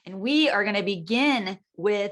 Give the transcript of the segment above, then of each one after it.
And we are going to begin with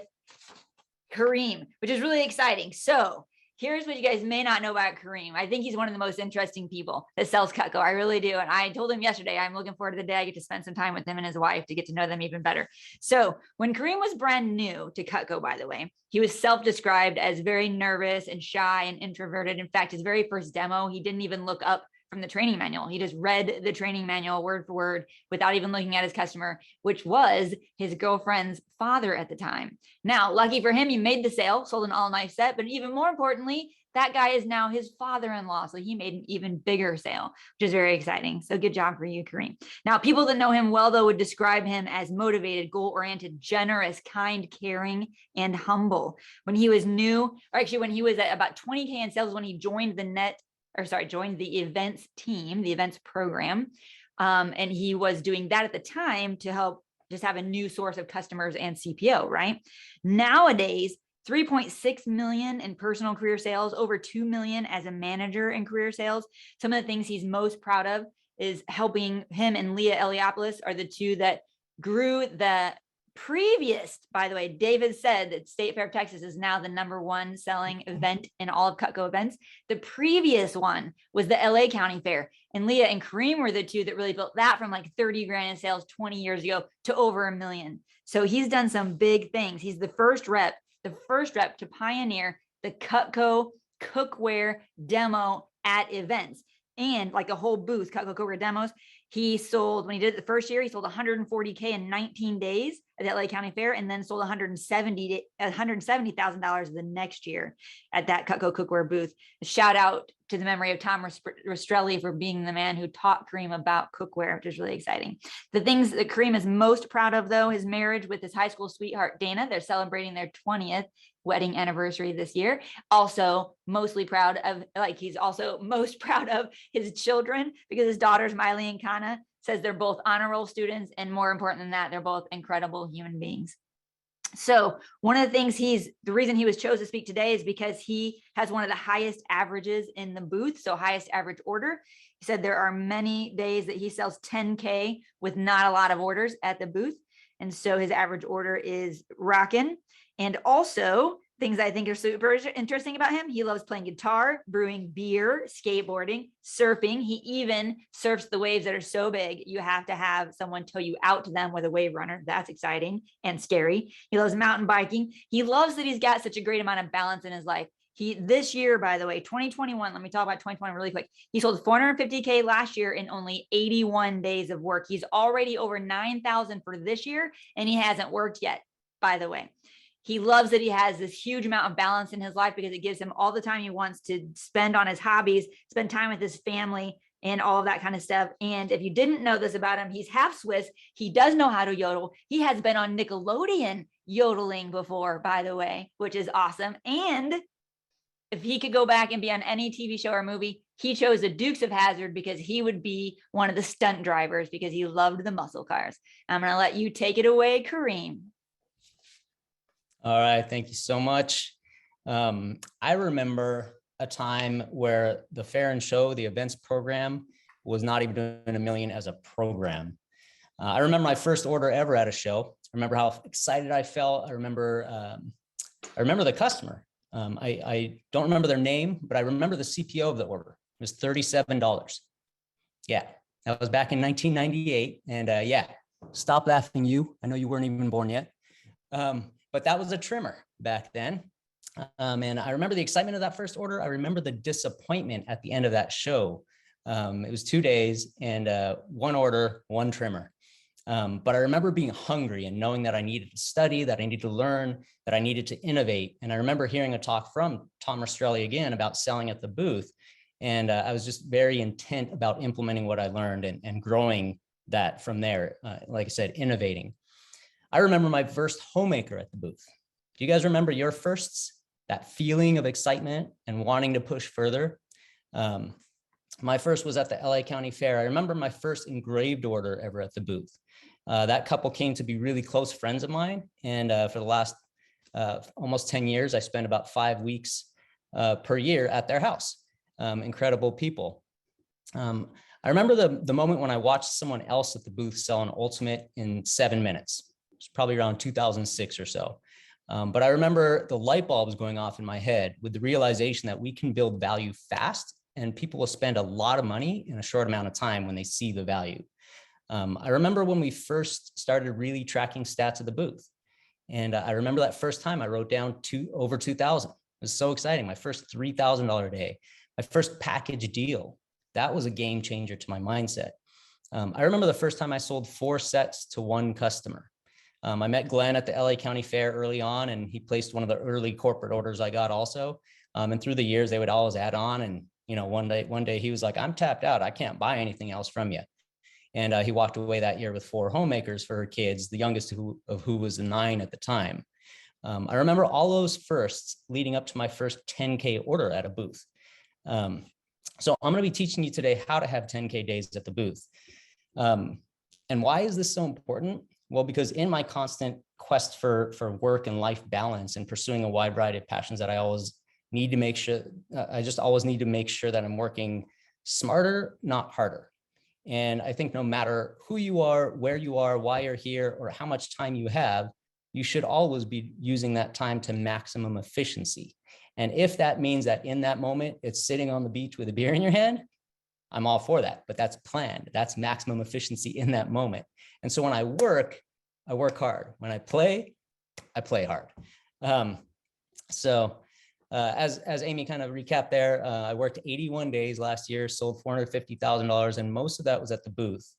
Karim, which is really exciting. So here's what you guys may not know about Karim. I think he's one of the most interesting people that sells Cutco. I really do. And I told him yesterday, I'm looking forward to the day I get to spend some time with him and his wife to get to know them even better. So when Karim was brand new to Cutco, by the way, he was self-described as very nervous and shy and introverted. In fact, his very first demo, he didn't even look up from the training manual. He just read the training manual word for word without even looking at his customer, which was his girlfriend's father at the time. Now, lucky for him, he made the sale, sold an all-knife set, but even more importantly, that guy is now his father-in-law. So he made an even bigger sale, which is very exciting. So good job for you, Karim. Now, people that know him well, though, would describe him as motivated, goal-oriented, generous, kind, caring, and humble. When he was new, or actually when he was at about 20K in sales, when he joined joined the events team, the events program. And he was doing that at the time to help just have a new source of customers and CPO, right? Nowadays, 3.6 million in personal career sales, over 2 million as a manager in career sales. Some of the things he's most proud of is helping him and Leah Eliopoulos are the two that grew the previous, by the way, David said that State Fair of Texas is now the #1 selling event in all of Cutco events. The previous one was the LA County Fair, and Leah and Karim were the two that really built that from like 30 grand in sales 20 years ago to over $1 million. So he's done some big things. He's the first rep to pioneer the Cutco cookware demo at events and like a whole booth, Cutco cookware demos. He sold, when he did it the first year, he sold 140K in 19 days at the LA County Fair, and then sold $170,000 the next year at that Cutco cookware booth. A shout out to the memory of Tom Rastrelli for being the man who taught Karim about cookware, which is really exciting. The things that Karim is most proud of, though, his marriage with his high school sweetheart, Dana. They're celebrating their 20th wedding anniversary this year. Also mostly proud of, he's also most proud of his children, because his daughters, Miley and Kana, says they're both honor roll students. And more important than that, they're both incredible human beings. So one of the things the reason he was chosen to speak today is because he has one of the highest averages in the booth. So highest average order. He said there are many days that he sells 10K with not a lot of orders at the booth. And so his average order is rocking. And also things I think are super interesting about him. He loves playing guitar, brewing beer, skateboarding, surfing. He even surfs the waves that are so big, you have to have someone tow you out to them with a wave runner. That's exciting and scary. He loves mountain biking. He loves that he's got such a great amount of balance in his life. This year, by the way, 2021, let me talk about 2021 really quick. He sold 450K last year in only 81 days of work. He's already over 9,000 for this year, and he hasn't worked yet, by the way. He loves that he has this huge amount of balance in his life because it gives him all the time he wants to spend on his hobbies, spend time with his family, and all of that kind of stuff. And if you didn't know this about him, he's half Swiss. He does know how to yodel. He has been on Nickelodeon yodeling before, by the way, which is awesome. And if he could go back and be on any TV show or movie, he chose the Dukes of Hazzard because he would be one of the stunt drivers because he loved the muscle cars. I'm going to let you take it away, Karim. All right, thank you so much. I remember a time where the fair and show, the events program, was not even doing $1 million as a program. I remember my first order ever at a show. I remember how excited I felt. I remember the customer. I don't remember their name, but I remember the CPO of the order. It was $37. Yeah, that was back in 1998. And yeah, stop laughing, you. I know you weren't even born yet. But that was a trimmer back then. And I remember the excitement of that first order. I remember the disappointment at the end of that show. It was 2 days and 1 order, 1 trimmer. But I remember being hungry and knowing that I needed to study, that I needed to learn, that I needed to innovate. And I remember hearing a talk from Tom Rastrelli again about selling at the booth. And I was just very intent about implementing what I learned and growing that from there. Like I said, innovating. I remember my first homemaker at the booth. Do you guys remember your firsts? That feeling of excitement and wanting to push further? My first was at the LA County Fair. I remember my first engraved order ever at the booth. That couple came to be really close friends of mine. And for the last almost 10 years, I spent about 5 weeks per year at their house. Incredible people. I remember the moment when I watched someone else at the booth sell an ultimate in 7 minutes. It's probably around 2006 or so. But I remember the light bulbs going off in my head with the realization that we can build value fast and people will spend a lot of money in a short amount of time when they see the value. I remember when we first started really tracking stats at the booth. And I remember that first time I wrote down over 2,000. It was so exciting. My first $3,000 day, my first package deal. That was a game changer to my mindset. I remember the first time I sold 4 sets to one customer. I met Glenn at the LA County Fair early on, and he placed one of the early corporate orders I got also. And through the years, they would always add on. And one day he was like, "I'm tapped out. I can't buy anything else from you." And he walked away that year with 4 homemakers for her kids, the youngest of who was 9 at the time. I remember all those firsts leading up to my first 10K order at a booth. So I'm going to be teaching you today how to have 10K days at the booth. And why is this so important? Well, because in my constant quest for work and life balance and pursuing a wide variety of passions that I always need to make sure, I just always need to make sure that I'm working smarter, not harder. And I think no matter who you are, where you are, why you're here, or how much time you have, you should always be using that time to maximum efficiency. And if that means that in that moment, it's sitting on the beach with a beer in your hand, I'm all for that, but that's planned. That's maximum efficiency in that moment. And so when I work hard. When I play hard. As Amy kind of recapped there, I worked 81 days last year, sold $450,000, and most of that was at the booth.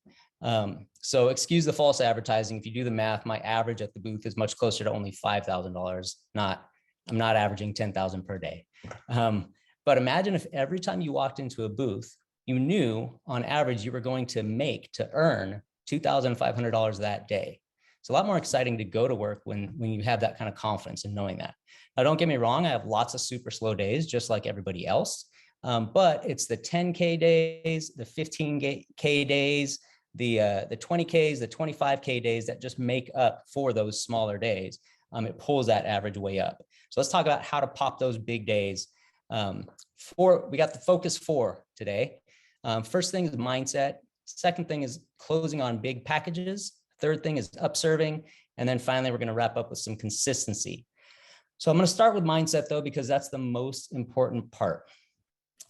So excuse the false advertising. If you do the math, my average at the booth is much closer to only $5,000. I'm not averaging 10,000 per day. But imagine if every time you walked into a booth, you knew on average you were going to earn $2,500 that day. It's a lot more exciting to go to work when you have that kind of confidence in knowing that. Now, don't get me wrong, I have lots of super slow days, just like everybody else. But it's the 10K days, the 15K days, the 20Ks, the 25K days that just make up for those smaller days. It pulls that average way up. So let's talk about how to pop those big days. We got the focus 4 today. First thing is mindset. Second thing is closing on big packages. Third thing is upserving. And then finally, we're going to wrap up with some consistency. So I'm going to start with mindset though, because that's the most important part.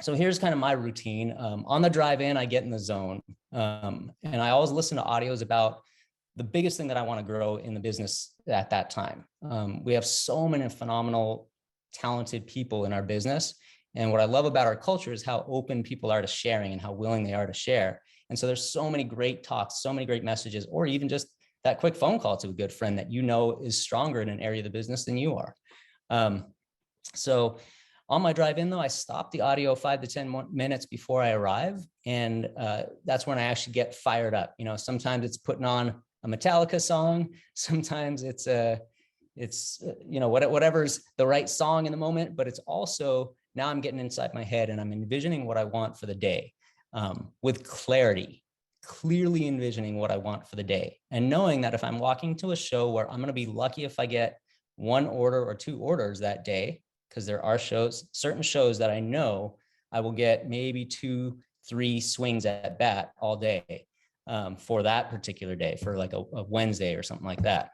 So here's kind of my routine. On the drive in, I get in the zone. And I always listen to audios about the biggest thing that I want to grow in the business at that time. We have so many phenomenal, talented people in our business. And what I love about our culture is how open people are to sharing and how willing they are to share. And so there's so many great talks, so many great messages, or even just that quick phone call to a good friend that you know is stronger in an area of the business than you are. So on my drive in though, I stop the audio 5 to 10 minutes before I arrive. And that's when I actually get fired up. Sometimes it's putting on a Metallica song. Sometimes it's whatever's the right song in the moment, but it's also now I'm getting inside my head and I'm envisioning what I want for the day with clarity, clearly envisioning what I want for the day. And knowing that if I'm walking to a show where I'm going to be lucky if I get 1 order or 2 orders that day, because there are certain shows that I know I will get maybe 2-3 swings at bat all day for that particular day, for like a Wednesday or something like that.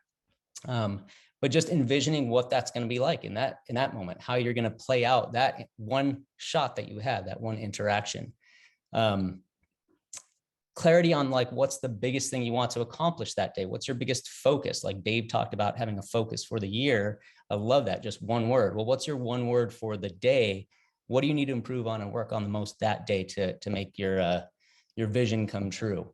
But just envisioning what that's going to be like in that moment, how you're going to play out that one shot that you have, that one interaction. Clarity on like, what's the biggest thing you want to accomplish that day? What's your biggest focus? Like Dave talked about having a focus for the year. I love that. Just one word. Well, what's your one word for the day? What do you need to improve on and work on the most that day to make your vision come true?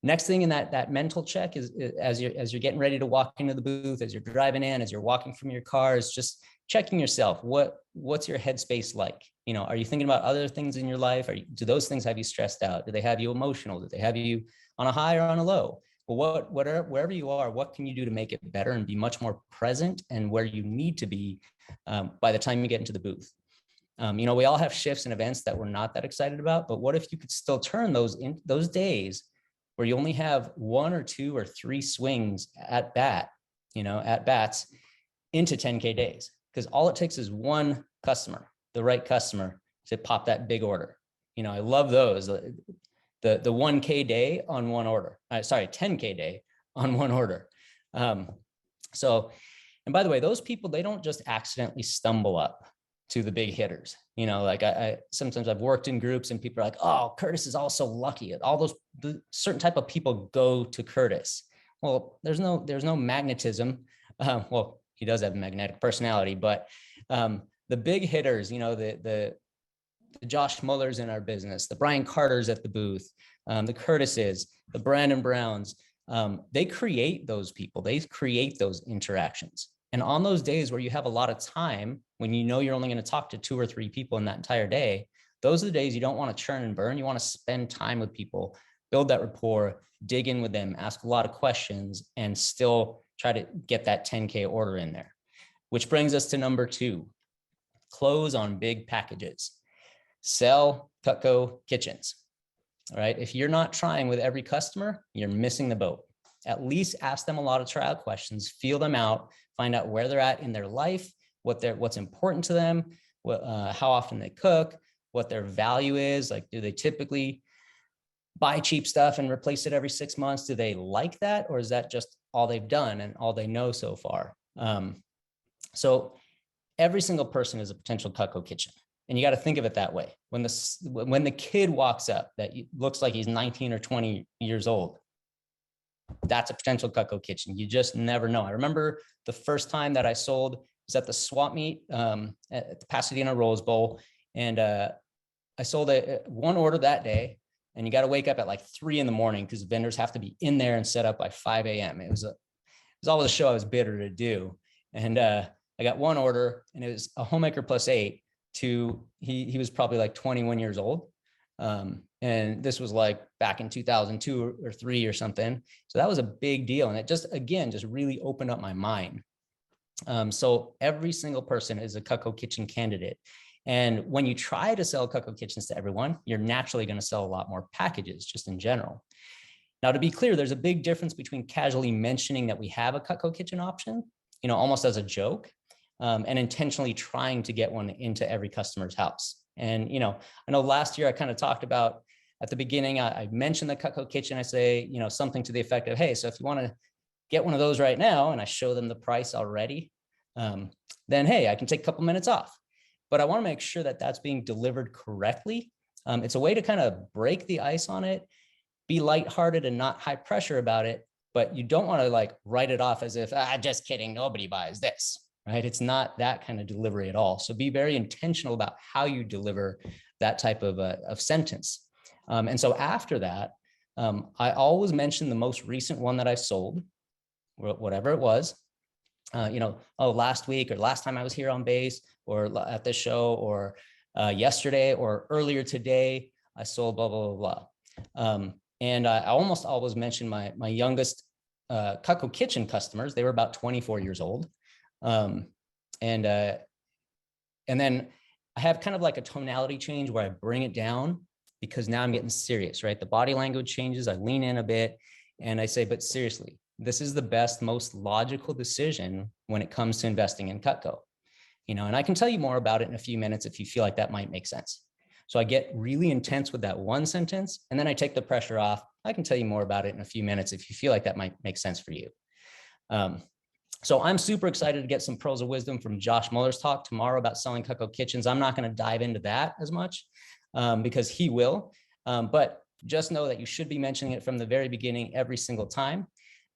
Next thing in that mental check is as you're getting ready to walk into the booth, as you're driving in, as you're walking from your car, is just checking yourself. What's your headspace like? Are you thinking about other things in your life? Do those things have you stressed out? Do they have you emotional? Do they have you on a high or on a low? Well, wherever you are, what can you do to make it better and be much more present and where you need to be by the time you get into the booth? We all have shifts and events that we're not that excited about, but what if you could still turn those days where you only have 1 or 2 or 3 swings at bats into 10K days? Because all it takes is one customer, the right customer, to pop that big order. I love those. The 1K day on 1 order. 10K day on one order. So, and by the way, those people, they don't just accidentally stumble up to the big hitters. You know, like I sometimes I've worked in groups and people are like, oh, Curtis is also lucky. All those certain type of people go to Curtis. Well, there's no magnetism. Well, he does have a magnetic personality, but the big hitters, you know, the Josh Mullers in our business, the Brian Carters at the booth, the Curtises, the Brandon Browns, they create those people. They create those interactions. And on those days where you have a lot of time, when you know you're only going to talk to 2 or 3 people in that entire day, those are the days you don't want to churn and burn. You want to spend time with people, build that rapport, dig in with them, ask a lot of questions, and still try to get that 10K order in there. Which brings us to number 2, close on big packages. Sell Cutco kitchens. All right. If you're not trying with every customer, you're missing the boat. At least ask them a lot of trial questions, feel them out, find out where they're at in their life, what's important to them, how often they cook, what their value is. Like, do they typically buy cheap stuff and replace it every 6 months? Do they like that? Or is that just all they've done and all they know so far? So every single person is a potential Cutco kitchen. And you got to think of it that way. When the kid walks up that looks like he's 19 or 20 years old, that's a potential Cutco kitchen. You just never know. I remember the first time that I sold was at the swap meet at the Pasadena Rose Bowl. And I sold one order that day. And you got to wake up at like 3 a.m. because vendors have to be in there and set up by 5 a.m. It was always a show I was bitter to do. And I got one order, and it was a homemaker plus 8. He was probably like 21 years old. And this was like back in 2002 or 3 or something. So that was a big deal. And it just really opened up my mind. So every single person is a Cutco kitchen candidate. And when you try to sell Cutco kitchens to everyone, you're naturally going to sell a lot more packages just in general. Now, to be clear, there's a big difference between casually mentioning that we have a Cutco kitchen option, you know, almost as a joke, and intentionally trying to get one into every customer's house. And, you know, I know last year I kind of talked about at the beginning, I mentioned the Cutco kitchen. I say, you know, something to the effect of, hey, so if you want to get one of those right now, and I show them the price already, then, hey, I can take a couple minutes off. But I want to make sure that that's being delivered correctly. It's a way to kind of break the ice on it, be lighthearted and not high pressure about it. But you don't want to like write it off as if, just kidding, nobody buys this. Right? It's not that kind of delivery at all. So be very intentional about how you deliver that type of sentence. And so after that, I always mention the most recent one that I sold, whatever it was. You know, last week or last time I was here on base or at this show or yesterday or earlier today, I sold blah, blah, blah, blah. And I almost always mention my youngest Cutco kitchen customers. They were about 24 years old. And then I have kind of like a tonality change where I bring it down because now I'm getting serious, right? The body language changes. I lean in a bit and I say, but seriously, this is the best, most logical decision when it comes to investing in Cutco, you know, and I can tell you more about it in a few minutes if you feel like that might make sense. So I get really intense with that one sentence and then I take the pressure off. I can tell you more about it in a few minutes if you feel like that might make sense for you. So I'm super excited to get some pearls of wisdom from Josh Muller's talk tomorrow about selling Cutco kitchens. I'm not going to dive into that as much because he will, but just know that you should be mentioning it from the very beginning every single time.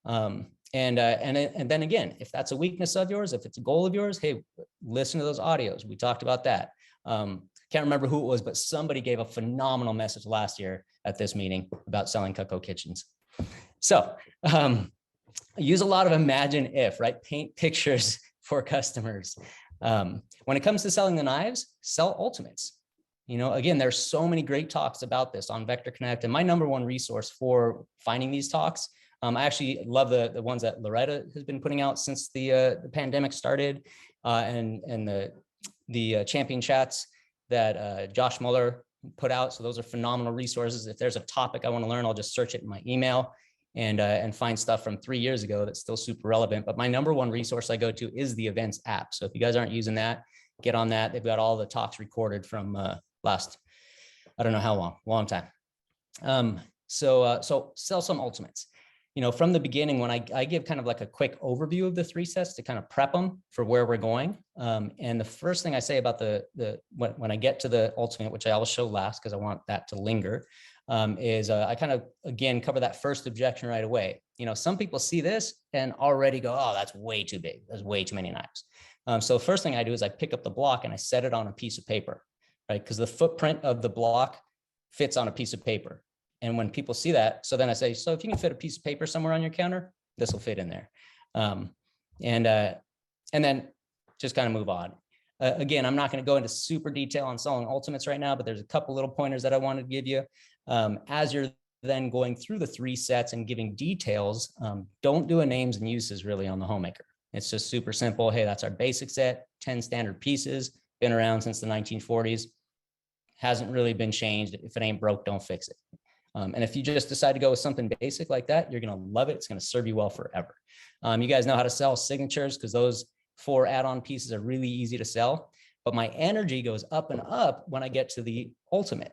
And then again, if that's a weakness of yours, if it's a goal of yours, hey, listen to those audios. We talked about that. Can't remember who it was, but somebody gave a phenomenal message last year at this meeting about selling Cutco kitchens. So use a lot of imagine if, right? Paint pictures for customers. When it comes to selling the knives, sell ultimates. You know, again, there's so many great talks about this on Vector Connect, and my number one resource for finding these talks. I actually love the ones that Loretta has been putting out since the pandemic started, and the champion chats that Josh Muller put out. So those are phenomenal resources. If there's a topic I want to learn, I'll just search it in my email and find stuff from 3 years ago that's still super relevant. But my number one resource I go to is the events app. So if you guys aren't using that, get on that. They've got all the talks recorded from last, I don't know how long time. So sell some ultimates. from the beginning, when I give kind of like a quick overview of the 3 sets to kind of prep them for where we're going. And the first thing I say about when I get to the ultimate, which I always show last because I want that to linger, is I kind of, again, cover that first objection right away. Some people see this and already go, oh, that's way too big. There's way too many knives. So the first thing I do is I pick up the block and I set it on a piece of paper, right? Because the footprint of the block fits on a piece of paper. And when people see that, so then I say, so if you can fit a piece of paper somewhere on your counter, this will fit in there. And then just kind of move on. Again, I'm not going to go into super detail on selling ultimates right now, but there's a couple little pointers that I want to give you. As you're then going through the 3 sets and giving details, don't do a names and uses really on the homemaker. It's just super simple. Hey, that's our basic set, 10 standard pieces, been around since the 1940s. Hasn't really been changed. If it ain't broke, don't fix it. And if you just decide to go with something basic like that, you're going to love it. It's going to serve you well forever. You guys know how to sell signatures because those 4 add-on pieces are really easy to sell. But my energy goes up and up when I get to the ultimate.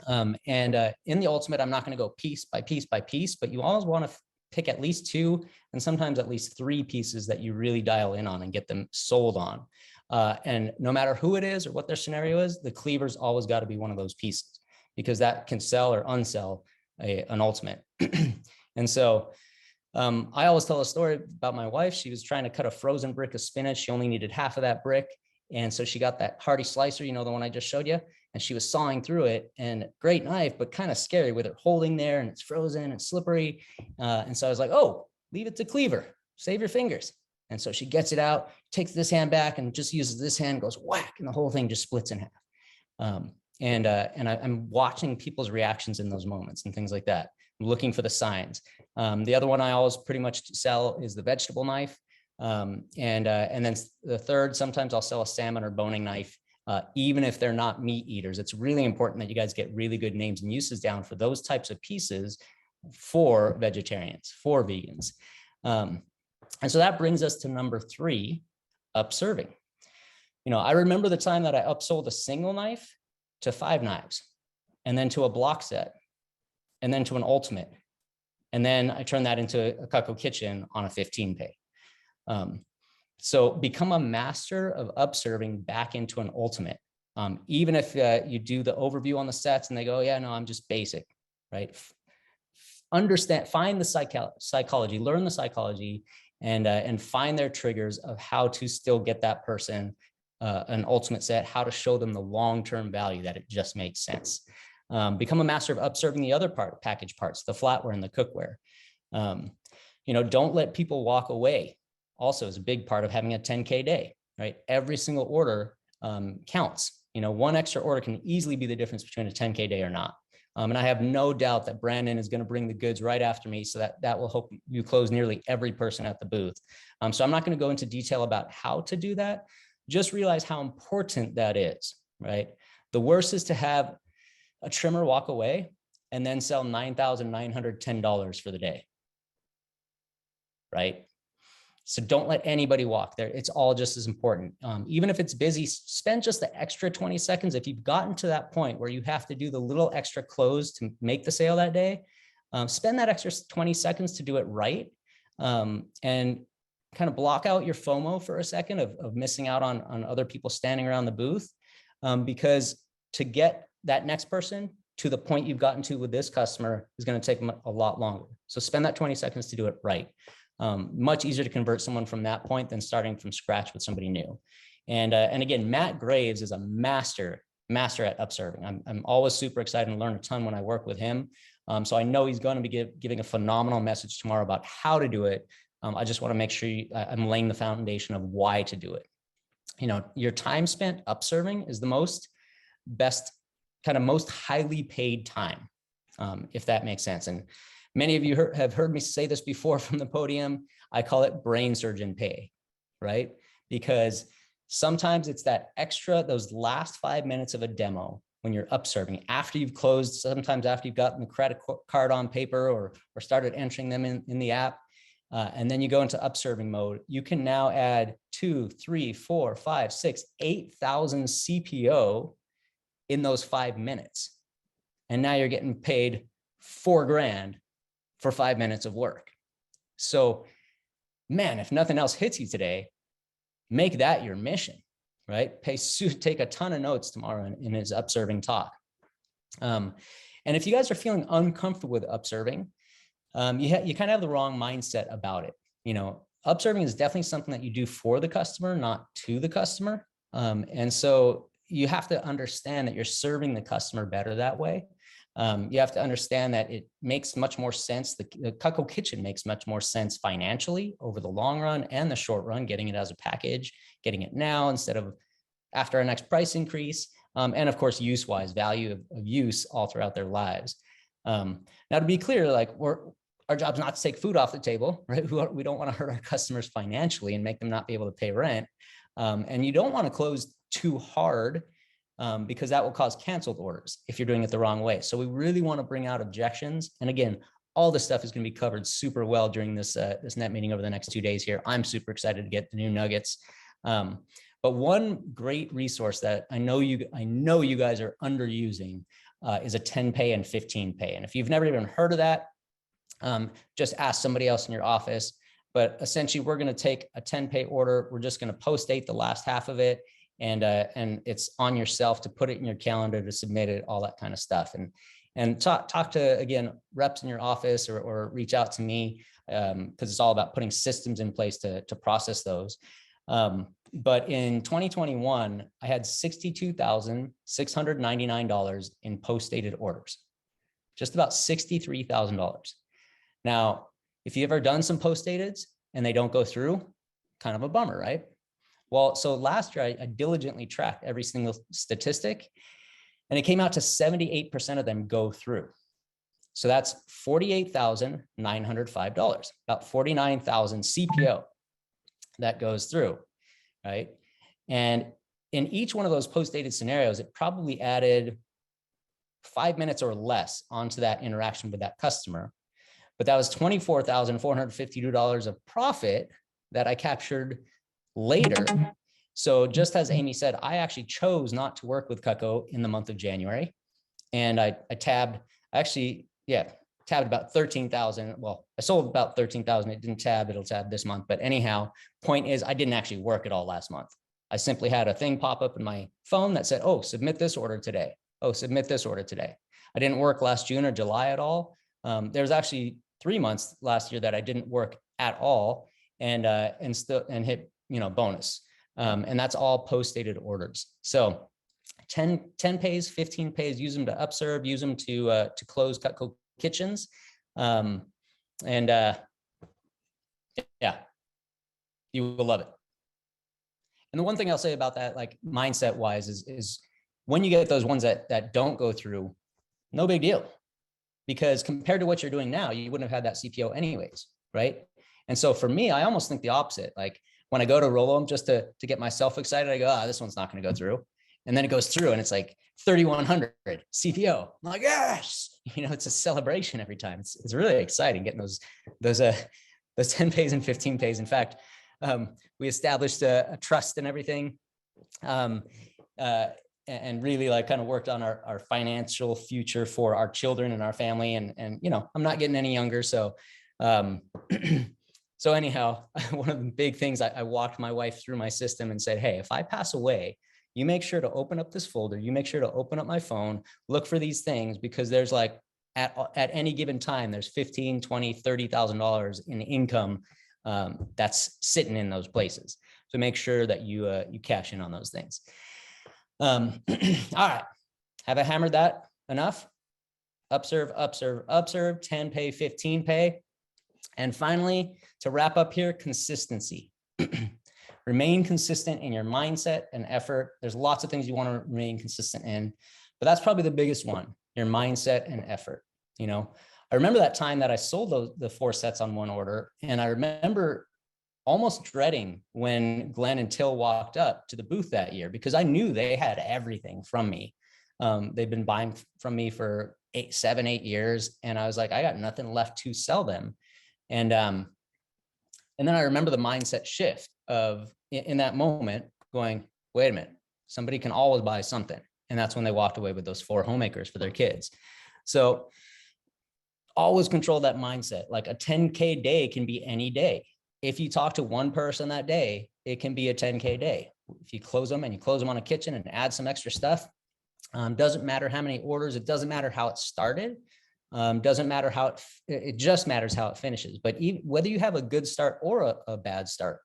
In the ultimate, I'm not going to go piece by piece by piece, but you always want to pick at least 2 and sometimes at least 3 pieces that you really dial in on and get them sold on. And no matter who it is or what their scenario is, the cleaver's always got to be one of those pieces, because that can sell or unsell an ultimate. And so I always tell a story about my wife. She was trying to cut a frozen brick of spinach. She only needed half of that brick. And so she got that hardy slicer, the one I just showed you, and she was sawing through it, and great knife, but kind of scary with it holding there and it's frozen and slippery. And so I was like, oh, leave it to cleaver, save your fingers. And so she gets it out, takes this hand back and just uses this hand, goes whack, and the whole thing just splits in half. And I'm watching people's reactions in those moments and things like that. I'm looking for the signs. The other one I always pretty much sell is the vegetable knife. And then the third, sometimes I'll sell a salmon or boning knife, even if they're not meat eaters. It's really important that you guys get really good names and uses down for those types of pieces for vegetarians, for vegans. And so that brings us to number 3, upserving. I remember the time that I upsold a single knife to 5 knives, and then to a block set, and then to an ultimate. And then I turned that into a Cutco kitchen on a 15 pay. So become a master of upserving back into an ultimate. Even if you do the overview on the sets and they go, yeah, no, I'm just basic, right? Understand, find the psychology, learn the psychology, and find their triggers of how to still get that person an ultimate set, how to show them the long-term value that it just makes sense. Become a master of upserving the other package parts, the flatware and the cookware. Don't let people walk away. Also is a big part of having a 10K day, right? Every single order counts. One extra order can easily be the difference between a 10K day or not. And I have no doubt that Brandon is going to bring the goods right after me, so that will help you close nearly every person at the booth. So I'm not going to go into detail about how to do that. Just realize how important that is, right? The worst is to have a trimmer walk away and then sell $9,910 for the day, right? So don't let anybody walk there. It's all just as important. Even if it's busy, spend just the extra 20 seconds. If you've gotten to that point where you have to do the little extra close to make the sale that day, spend that extra 20 seconds to do it right. And kind of block out your FOMO for a second of missing out on other people standing around the booth. Because to get that next person to the point you've gotten to with this customer is going to take them a lot longer. So spend that 20 seconds to do it right. Much easier to convert someone from that point than starting from scratch with somebody new. And again, Matt Graves is a master at upserving. I'm always super excited and learn a ton when I work with him. So I know he's going to be giving a phenomenal message tomorrow about how to do it. I just want to make sure I'm laying the foundation of why to do it. Your time spent upserving is the most highly paid time, if that makes sense. And many of you have heard me say this before from the podium. I call it brain surgeon pay, right? Because sometimes it's that extra, those last 5 minutes of a demo when you're upserving, after you've closed, sometimes after you've gotten the credit card on paper or started entering them in the app, and then you go into upserving mode, you can now add 2, 3, 4, 5, 6, 8,000 CPO in those 5 minutes. And now you're getting paid $4,000 for 5 minutes of work. So, man, if nothing else hits you today, make that your mission, right? Take a ton of notes tomorrow in his upserving talk. And if you guys are feeling uncomfortable with upserving, you kind of have the wrong mindset about it. Upserving is definitely something that you do for the customer, not to the customer. And so you have to understand that you're serving the customer better that way. You have to understand that it makes much more sense. The Cutco Kitchen makes much more sense financially over the long run and the short run, getting it as a package, getting it now instead of after our next price increase. And of course, use-wise, value of use all throughout their lives. Now, to be clear, like our job's not to take food off the table, right? We don't want to hurt our customers financially and make them not be able to pay rent. And you don't want to close too hard because that will cause canceled orders if you're doing it the wrong way. So we really want to bring out objections. And again, all this stuff is going to be covered super well during this net meeting over the next 2 days here. I'm super excited to get the new nuggets. But one great resource that I know you guys are underusing is a 10 pay and 15 pay. And if you've never even heard of that, just ask somebody else in your office. But essentially, we're going to take a 10 pay order. We're just going to post date the last half of it. And it's on yourself to put it in your calendar, to submit it, all that kind of stuff. And talk to, again, reps in your office or reach out to me because it's all about putting systems in place to process those. But in 2021, I had $62,699 in post-dated orders, just about $63,000. Now, if you ever done some post-dateds and they don't go through, kind of a bummer, right? Well, so last year I diligently tracked every single statistic, and it came out to 78% of them go through. So that's $48,905, about $49,000 CPO that goes through. Right. And in each one of those post-dated scenarios, it probably added 5 minutes or less onto that interaction with that customer. But that was $24,452 of profit that I captured later. So just as Amy said, I actually chose not to work with Cutco in the month of January. And I tabbed about 13,000. Well, I sold about 13,000. It didn't tab, it'll tab this month. But anyhow, point is I didn't actually work at all last month. I simply had a thing pop up in my phone that said, oh, submit this order today. Oh, submit this order today. I didn't work last June or July at all. There's actually 3 months last year that I didn't work at all and hit, bonus. And that's all post-dated orders. So 10 pays, 15 pays, use them to upserve, use them to close Cutco kitchens. Yeah, you will love it. And the one thing I'll say about that, like mindset wise, is when you get those ones that don't go through, no big deal, because compared to what you're doing now, you wouldn't have had that CPO anyways, right? And so for me, I almost think the opposite. Like when I go to roll them just to get myself excited, I go, this one's not going to go through. And then it goes through and it's like 3,100 CPO. I'm like, yes, it's a celebration every time. It's really exciting getting those 10 pays and 15 pays. In fact, we established a trust and everything, and really like kind of worked on our financial future for our children and our family. And I'm not getting any younger. So, so anyhow, one of the big things I walked my wife through my system and said, hey, if I pass away, you make sure to open up this folder. You make sure to open up my phone, look for these things, because there's like at any given time, there's $15,000, $20,000, $30,000 in income that's sitting in those places. So make sure that you cash in on those things. All right. Have I hammered that enough? Upserve, 10 pay, 15 pay. And finally, to wrap up here, consistency. Remain consistent in your mindset and effort. There's lots of things you want to remain consistent in, but that's probably the biggest one, your mindset and effort. I remember that time that I sold the 4 sets on one order. And I remember almost dreading when Glenn and Till walked up to the booth that year, because I knew they had everything from me. They've been buying from me for 7, 8 years. And I was like, I got nothing left to sell them. And then I remember the mindset shift of in that moment going, wait a minute, somebody can always buy something. And that's when they walked away with those 4 homemakers for their kids. So always control that mindset. Like a 10K day can be any day. If you talk to one person that day, it can be a 10K day. If you close them and you close them on a kitchen and add some extra stuff, doesn't matter how many orders, it doesn't matter how it started. Doesn't matter how it just matters how it finishes. But even, whether you have a good start or a bad start.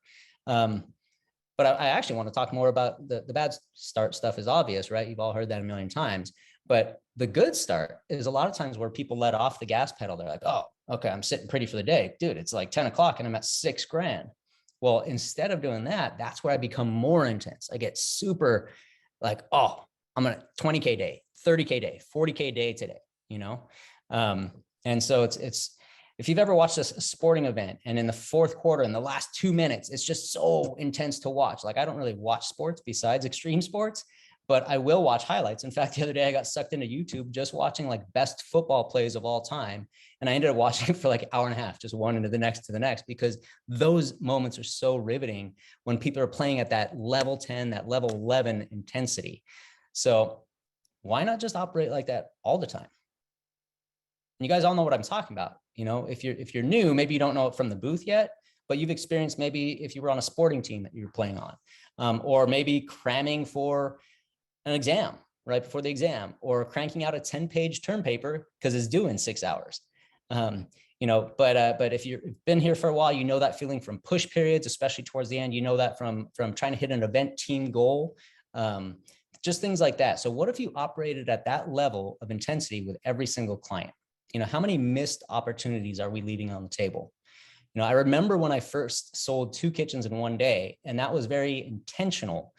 But I actually want to talk more about the bad start stuff is obvious, right? You've all heard that a million times. But the good start is a lot of times where people let off the gas pedal. They're like, oh, okay, I'm sitting pretty for the day. Dude, it's like 10 o'clock and I'm at $6,000. Well, instead of doing that, that's where I become more intense. I get super like, oh, I'm gonna 20K day, 30K day, 40K day today, you know? And so it's, if you've ever watched a sporting event and in the fourth quarter, in the last 2 minutes, it's just so intense to watch. Like I don't really watch sports besides extreme sports, but I will watch highlights. In fact, the other day I got sucked into YouTube just watching like best football plays of all time. And I ended up watching it for like an hour and a half, just one into the next to the next, because those moments are so riveting when people are playing at that level 10, that level 11 intensity. So why not just operate like that all the time? And you guys all know what I'm talking about. You know, if you're new, maybe you don't know it from the booth yet, but you've experienced maybe if you were on a sporting team that you were playing on, or maybe cramming for an exam right before the exam, or cranking out a 10-page term paper because it's due in 6 hours. You know, but if you've been here for a while, you know that feeling from push periods, especially towards the end. You know that from trying to hit an event team goal, just things like that. So what if you operated at that level of intensity with every single client? You know, how many missed opportunities are we leaving on the table? You know, I remember when I first sold 2 kitchens in one day, and that was very intentional.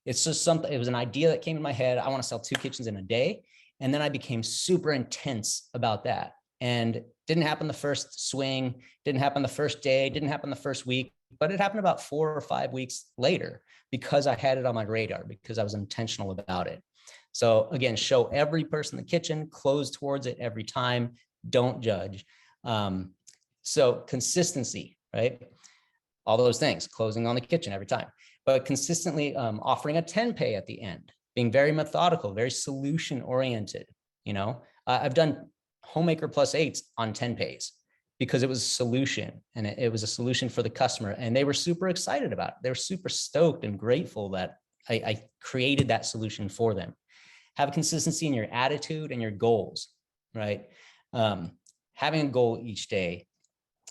It's just something, it was an idea that came in my head. I want to sell 2 kitchens in a day. And then I became super intense about that. And didn't happen the first swing, didn't happen the first day, didn't happen the first week, but it happened about 4 or 5 weeks later because I had it on my radar, because I was intentional about it. So again, show every person in the kitchen, close towards it every time, don't judge. So consistency, right? All those things, closing on the kitchen every time, but consistently offering a 10 pay at the end, being very methodical, very solution oriented. You know, I've done homemaker plus 8s on 10 pays because it was a solution, and it was a solution for the customer, and they were super excited about it. They were super stoked and grateful that I created that solution for them. Have consistency in your attitude and your goals, right? Having a goal each day,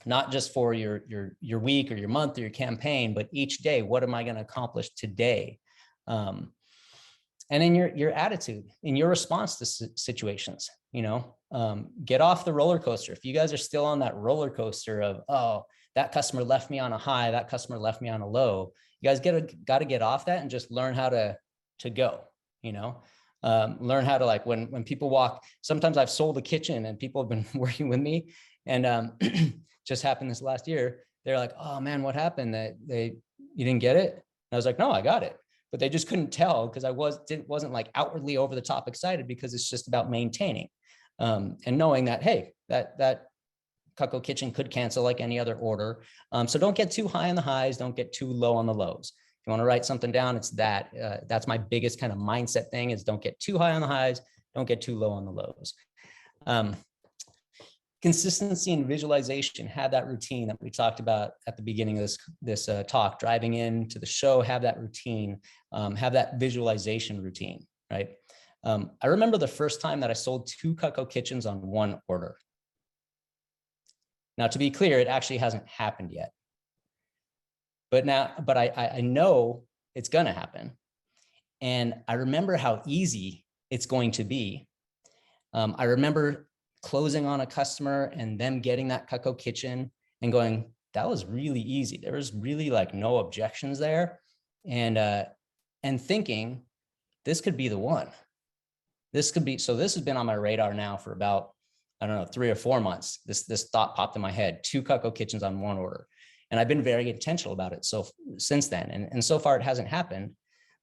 not just for your week or your month or your campaign, but each day, what am I going to accomplish today? And in your attitude, in your response to situations, you know, get off the roller coaster. If you guys are still on that roller coaster of, oh, that customer left me on a high, that customer left me on a low, you guys got to get off that and just learn how to go, you know. Learn how to, like, when people walk, sometimes I've sold a kitchen and people have been working with me, and just happened this last year. They're like, oh man, what happened? You didn't get it? And I was like, no, I got it. But they just couldn't tell because I wasn't like outwardly over the top excited, because it's just about maintaining and knowing that, hey, that Cutco kitchen could cancel like any other order. So don't get too high on the highs, don't get too low on the lows. If you want to write something down, it's that. That's my biggest kind of mindset thing, is don't get too high on the highs, don't get too low on the lows. Consistency and visualization. Have that routine that we talked about at the beginning of this talk. Driving into the show, have that routine, have that visualization routine, right? I remember the first time that I sold 2 Cutco kitchens on one order. Now, to be clear, it actually hasn't happened yet. But I know it's going to happen. And I remember how easy it's going to be. I remember closing on a customer and them getting that Cutco kitchen and going, that was really easy. There was really like no objections there. And thinking, this could be the one. This could be, so this has been on my radar now for about, I don't know, 3 or 4 months. This thought popped in my head, 2 Cutco kitchens on one order. And I've been very intentional about it. So since then, and so far it hasn't happened,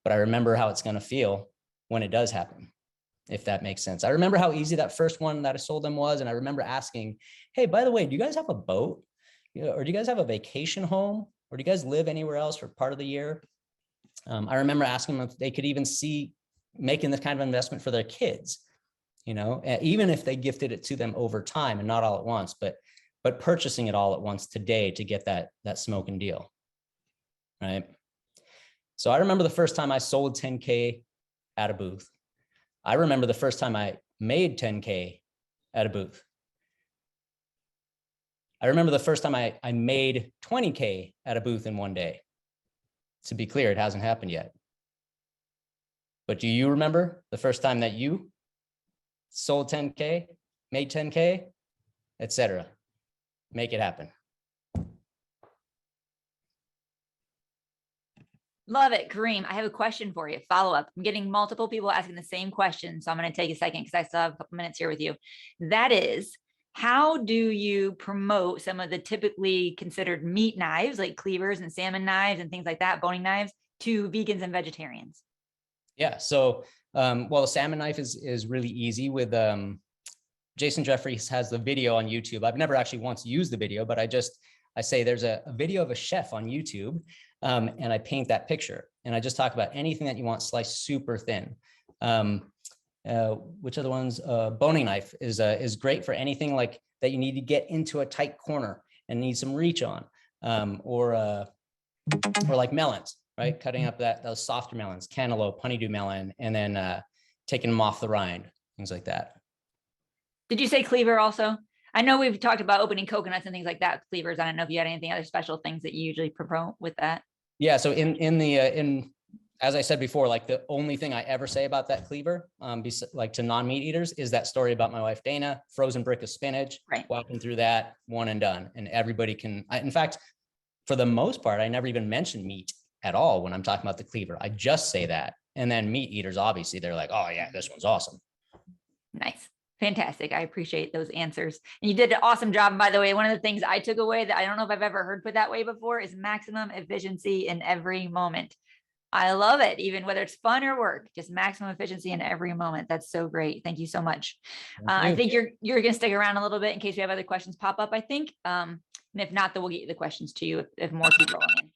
but I remember how it's going to feel when it does happen, if that makes sense. I remember how easy that first one that I sold them was. And I remember asking, hey, by the way, do you guys have a boat? Or do you guys have a vacation home? Or do you guys live anywhere else for part of the year? I remember asking them if they could even see making this kind of investment for their kids. you know, even if they gifted it to them over time and not all at once, but purchasing it all at once today to get that smoking deal, right? So I remember the first time I sold 10K at a booth. I remember the first time I made 10K at a booth. I remember the first time I made 20K at a booth in one day. To be clear, it hasn't happened yet. But do you remember the first time that you sold 10K, made 10K, etc.? Make it happen. Love it, Karim. I have a question for you. Follow up. I'm getting multiple people asking the same question, so I'm going to take a second because I still have a couple minutes here with you. That is, how do you promote some of the typically considered meat knives, like cleavers and salmon knives and things like that, boning knives, to vegans and vegetarians? Yeah. So, well, the salmon knife is really easy with Jason Jeffries has the video on YouTube. I've never actually once used the video, but I say there's a video of a chef on YouTube, and I paint that picture, and I just talk about anything that you want sliced super thin. Which other ones? Boning knife is great for anything like that you need to get into a tight corner and need some reach on, or like melons, right? Cutting up those softer melons, cantaloupe, honeydew melon, and then taking them off the rind, things like that. Did you say cleaver also? I know we've talked about opening coconuts and things like that, cleavers. I don't know if you had anything other special things that you usually promote with that. Yeah. So as I said before, like the only thing I ever say about that cleaver, like to non-meat eaters, is that story about my wife, Dana, frozen brick of spinach, right? Walking through that, one and done. And everybody can, in fact, for the most part, I never even mention meat at all when I'm talking about the cleaver. I just say that. And then meat eaters, obviously, they're like, oh yeah, this one's awesome. Nice. Fantastic. I appreciate those answers. And you did an awesome job. By the way, one of the things I took away that I don't know if I've ever heard put that way before is maximum efficiency in every moment. I love it. Even whether it's fun or work, just maximum efficiency in every moment. That's so great. Thank you so much. I think you're going to stick around a little bit in case we have other questions pop up, I think. And if not, then we'll get you the questions to you if more keep rolling in.